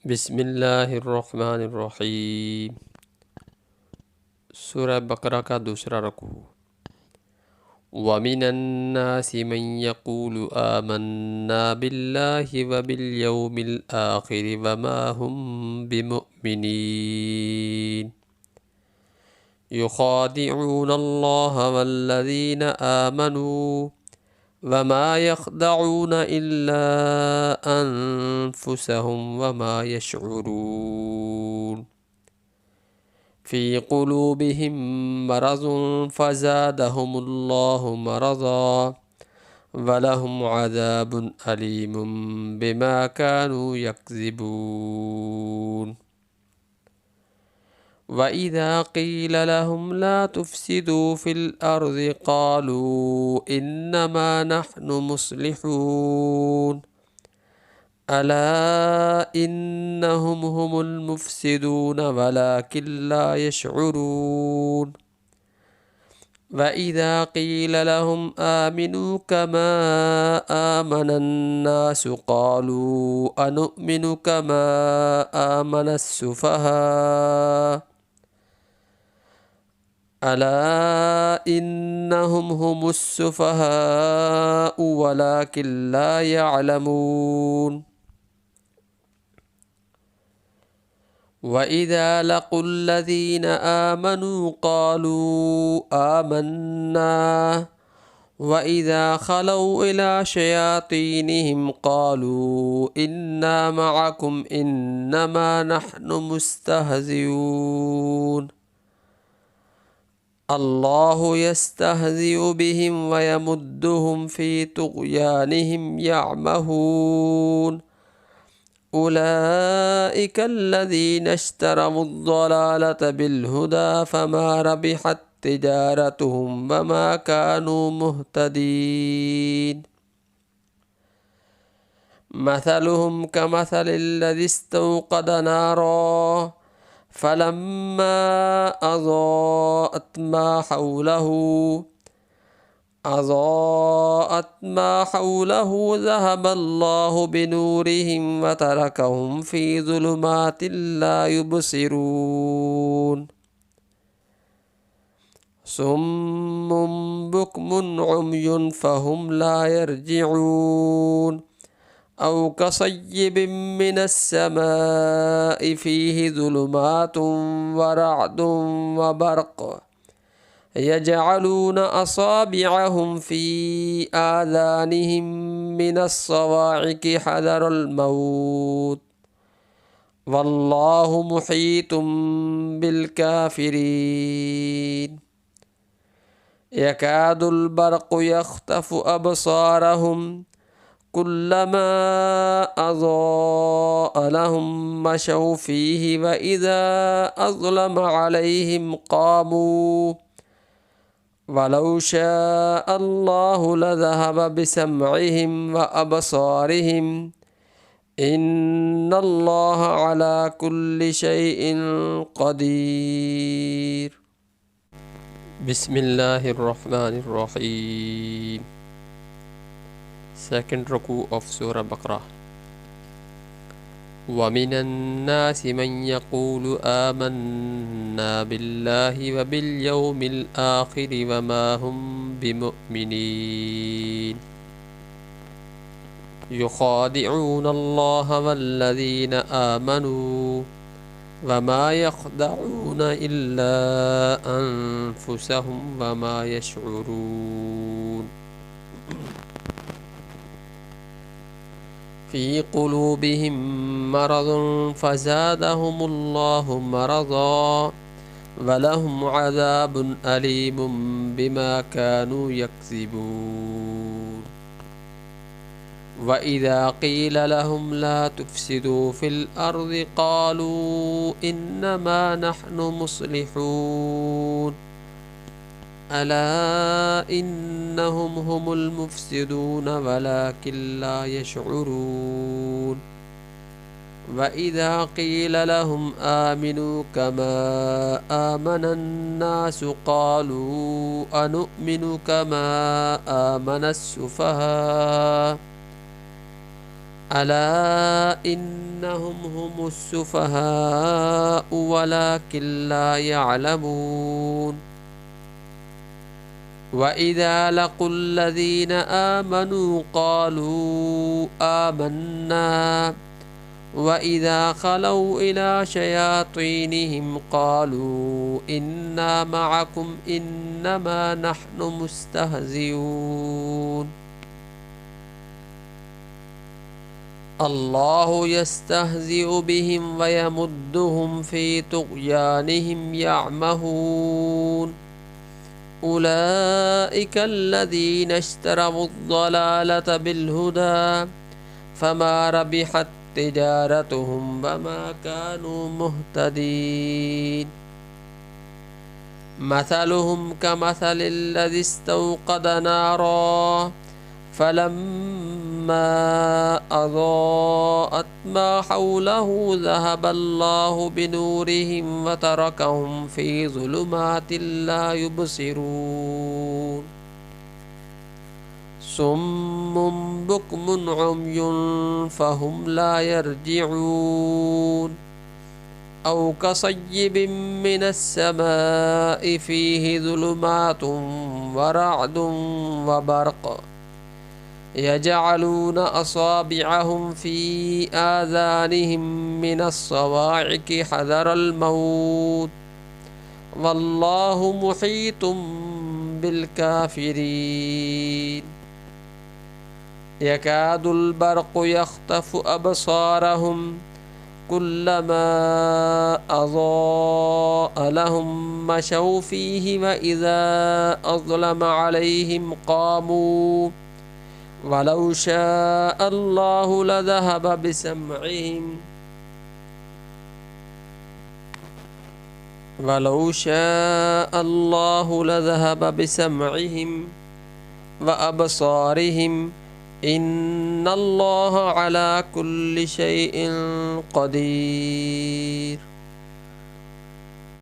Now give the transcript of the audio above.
बिस्मिल्लाहिर्रहमानिर्रहीम। सूरह बकरा का दूसरा रकू। वमिनन्नासि मन यक़ूलु आमन्ना बिल्लाहि व बिल आखिरि वमा हुम बिमुमिनीन युखादिऊनल्लाह वल्लज़ीना आमनू वमा यख़दऊन इल्ला अनफुसहुम वमा यशऊरून फ़ी क़ुलूबिहिम मरज़ुन फ़ज़ादहुमुल्लाहु मरज़ा वलहुम अज़ाबुन अलीमुम बिमा कानू यक्ज़िबून। वइज़ा क़ील लहुम ला तुफ़सिदू फ़िल अर्ज़ि क़ालू इन्नमा नहनु मुस्लिहून अला इन्नहुम हुमुल मुफ़सिदून वलाकिन ला यशऊरून। वइज़ा क़ील लहुम आमिनू कमा आमनन्नासु क़ालू अनुमिनु कमा आमनस्सुफ़हा अला इन्नहुम हुमुस्सुफ़हाउ वलाकिन ला यअलमून। वइज़ा लक़ुल्लज़ीन आमनू क़ालू आमन्ना वइज़ा ख़लौ इला शयातीनिहिम क़ालू इन्ना मअकुम इन्नमा नहनु मुस्तहज़िऊन अल्लाहु यस्तहज़िउ बिहिम व यमुद्दुहुम फ़ी तुग़यानिहिम यअमहून उलाइका अल्लज़ीना इश्तरवुद्दलालत बिलहुदा फ़मा रबिहत तिजारतुहुम वमा कानू मुहतदीन। मसलुहुम कमसलिल्लज़ी इस्तौक़द नारा फलम्मा अज़ाअत मा हौलहु ज़हबल्लाहु बिनूरिहिम व तरकहुम फ़ी ज़ुलुमातिन ला युबसिरून सुम्मुन बुक्मुन उम्युन फ़हुम ला यरजिऊन औ कसय्यिबिन मिनस्समाइ फ़ीहि ज़ुलुमातुन व रअदुन व बर्क़ यजअलून असाबिअहुम फ़ी आज़ानिहिम मिनस्सवाइक़ि हज़रल मौत वल्लाहु मुहीतुम बिलकाफ़िरीन। यकादुल बर्क़ु यख़्तफ़ु अबसारहुम कुल्लमा अज़ाअ लहुम मशौ फ़ीहि व इज़ा अज़लम अलैहिम क़ामू वलौ शाअ अल्लाहु लज़हब बिसमइहिम व अबसारिहिम इन्नल्लाह अला कुल्लि शैइन क़दीर। बिस्मिल्लाहिर्रहमानिर्रहीम। Second ruku of Surah Baqarah. وَمِنَ النَّاسِ مَن يَقُولُ آمَنَّا بِاللَّهِ وَبِالْيَوْمِ الْآخِرِ وَمَا هُم بِمُؤْمِنِينَ يُخَادِعُونَ اللَّهَ وَالَّذِينَ آمَنُوا وَمَا يَخْدَعُونَ إِلَّا أَنفُسَهُمْ وَمَا يَشْعُرُونَ फ़ी क़ुलूबिहिम मरज़ुन फ़ज़ादहुमुल्लाहु मरज़ा वलहुम अज़ाबुन अलीमुम बिमा कानू यक्ज़िबून। वइज़ा क़ील लहुम ला तुफ़सिदू फ़िल अर्ज़ि क़ालू इन्नमा नहनु मुस्लिहून अला इन्नहुम हुमुल मुफ़सिदून वलाकिन ला यशऊरून। वइज़ा क़ील लहुम आमिनू कमा आमनन्नासु क़ालू अनुमिनु कमा आमनस्सुफ़हा अला इन्नहुम हुमुस्सुफ़हाउ वलाकिन ला यअलमून व इज़ा लक़ुल्लज़ीन आमनू क़ालू आमन्ना व इज़ा खलौ इला शयातीनिहिम क़ालू इन्ना मअकुम इन्नमा नहनु मुस्तहज़िऊन अल्लाहु यस्तहज़िउ बिहिम व यमुद्दुहुम फ़ी तुग़यानिहिम यअमहून उलाइका अल्लज़ीना इश्तरवुद्दलालता बिल्हुदा फमा रबिहत तिजारतुहुम वमा कानू मुहतदीन मसलुहुम कमसलिल्लज़ी इस्तौक़द नारा फलम्मा अज़ाअत मा हौलहु ज़हबल्लाहु बिनूरिहिम व तरकहुम फ़ी ज़ुलुमातिन ला युबसिरून सुम्मुन बुक्मुन उम्युन फ़हुम ला यरजिऊन औ कसय्यिबिन मिनस्समाइ फ़ीहि ज़ुलुमातुन व रअदुन व बर्क़ यजअलून असाबिअहुम फ़ी आज़ानिहिम मिनस्सवाइक़ि हज़रल मौत वल्लाहु मुहीतुम बिलकाफ़िरीन यकादुल बर्क़ु यख़्तफ़ु अबसारहुम कुल्लमा अज़ाअ लहुम मशौ फ़ीहि व इज़ा अज़लम अलैहिम क़ामू वलौ शाअ अल्लाहु लज़हब बिसमइहिम वलौ शाअ अल्लाहु लज़हब बिसमइहिम व अबसारिहिम इन्नल्लाह अला कुल्लि शैइन क़दीर।